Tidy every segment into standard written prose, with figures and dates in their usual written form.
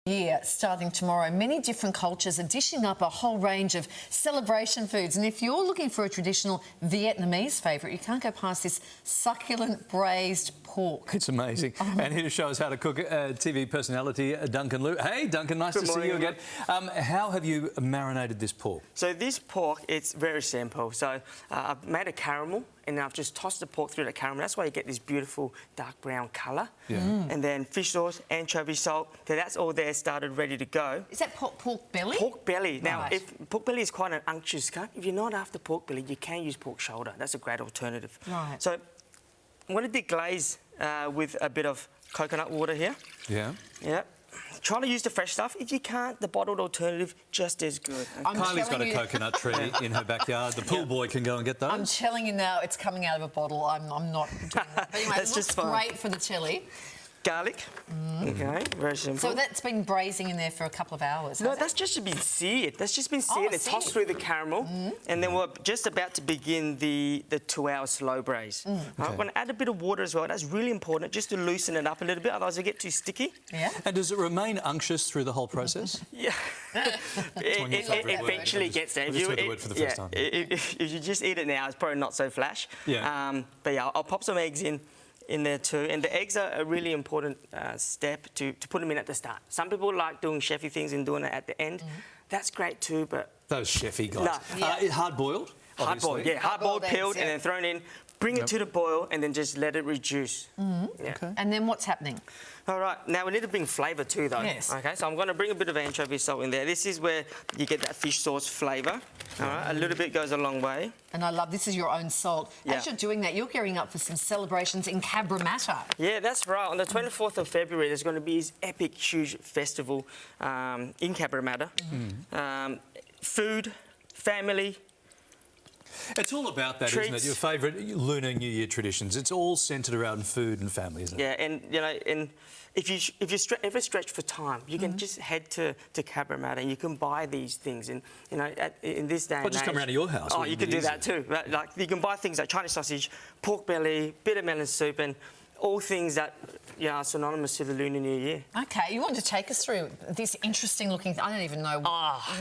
Year starting tomorrow. Many different cultures are dishing up a whole range of celebration foods, and if you're looking for a traditional Vietnamese favourite, you can't go past this succulent braised pork. It's amazing. And here to show us how to cook, TV personality Duncan Lu. Hey Duncan, nice to see you again. How have you marinated this pork? So this pork, it's very simple. So I've made a caramel and I've just tossed the pork through the caramel. That's why you get this beautiful dark brown colour. Yeah. And then fish sauce, anchovy salt. So that's all there, started, ready to go. Is that pork belly? Pork belly. Now, right. if pork belly is quite an unctuous cut, if you're not after pork belly, you can use pork shoulder. That's a great alternative. Right. So I'm going to deglaze with a bit of coconut water here. Yeah. Yeah. Try to use the fresh stuff. If you can't, the bottled alternative just as good. Kylie's got a coconut tree in her backyard. The pool boy can go and get those. I'm telling you now, it's coming out of a bottle. I'm not doing that. But anyway, That's it looks just fun. great for the chilli. Garlic. Okay, very simple. So that's been braising in there for a couple of hours. No, that's just been seared. That's just been seared and tossed through the caramel. And then we're just about to begin the 2-hour slow braise. Okay. I'm going to add a bit of water as well. That's really important, just to loosen it up a little bit, otherwise it'll get too sticky. Yeah. And does it remain unctuous through the whole process? Yeah. it eventually gets there. I just heard the word for the first time. If you just eat it now, it's probably not so flash. Yeah. But yeah, I'll pop some eggs in there too. And the eggs are a really important step to put them in at the start. Some people like doing chefy things and doing it at the end. That's great too, but... Those chefy guys. No. Hard-boiled? Hard-boiled, yeah. Hard-boiled, peeled, and then thrown in. Bring it to the boil and then just let it reduce. Yeah. Okay. And then what's happening? All right, now we need to bring flavour too, though. Yes. Okay, so I'm going to bring a bit of anchovy salt in there. This is where you get that fish sauce flavour. All right, a little bit goes a long way. And I love, this is your own salt. Yeah. As you're doing that, you're gearing up for some celebrations in Cabramatta. Yeah, that's right. On the 24th of February, there's going to be this epic, huge festival in Cabramatta. Food, family. It's all about that, Treats. isn't it? Your favourite Lunar New Year traditions. It's all centred around food and family, isn't it? Yeah, and you know, and if you ever stretch for time, you can just head to Cabramatta and you can buy these things. And you know, in this day and age, just come around to your house. Oh, you can do that too. Right? Like you can buy things like Chinese sausage, pork belly, bit of melon soup, and all things that are synonymous to the Lunar New Year. Okay, you want to take us through this interesting looking... I don't even know.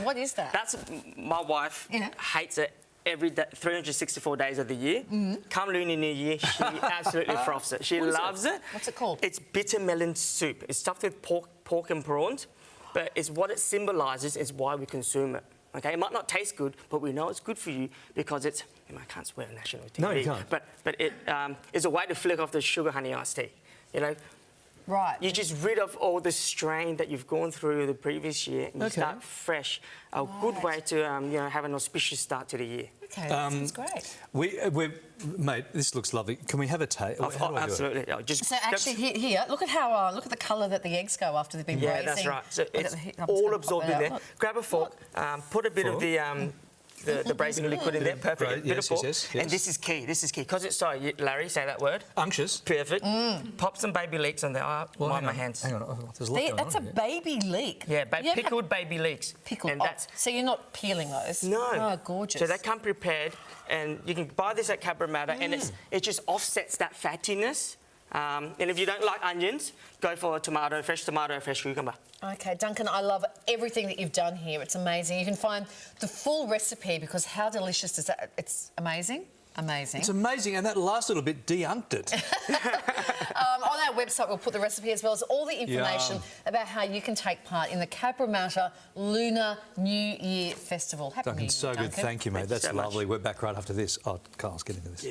What is that? That's... My wife hates it. Every day, 364 days of the year. Come Lunar New Year, she absolutely froths it. She loves it. What's it called? It's bitter melon soup. It's stuffed with pork and prawns, but it's what it symbolises is why we consume it. Okay, it might not taste good, but we know it's good for you because it's... I can't swear on national TV. No, you can't. But it is a way to flick off the sugar honey iced tea. You know. Right. You're just rid of all the strain that you've gone through the previous year and you start fresh. A good way to have an auspicious start to the year. Okay, that sounds great. Mate, this looks lovely. Can we have a taste? Absolutely. So actually, here, look at the colour that the eggs go after they've been braising. Yeah, that's right. So it's all absorbed in there. Look. Grab a fork, put a bit of the braising liquid in there. Perfect. Bit of pork. Yes. And this is key. This is key. Because it's... Sorry, Larry, say that word. Unctuous. Perfect. Pop some baby leeks on there. Wipe my hands. Hang on. There's a lot going That's on a baby leek. Yeah, pickled baby leeks. Pickled. And that's... So you're not peeling those? No. Oh, gorgeous. So they come prepared, and you can buy this at Cabramatta, and it just offsets that fattiness. And if you don't like onions, go for fresh tomato, fresh cucumber. OK, Duncan, I love everything that you've done here. It's amazing. You can find the full recipe because how delicious is that? It's amazing. Amazing. It's amazing, and that last little bit de-unked it. On our website, we'll put the recipe as well as all the information about how you can take part in the Cabramatta Lunar New Year Festival. Happy New Year, Duncan, so good. Thank you, mate. That's lovely. We're back right after this. Oh, Kyle's getting to this.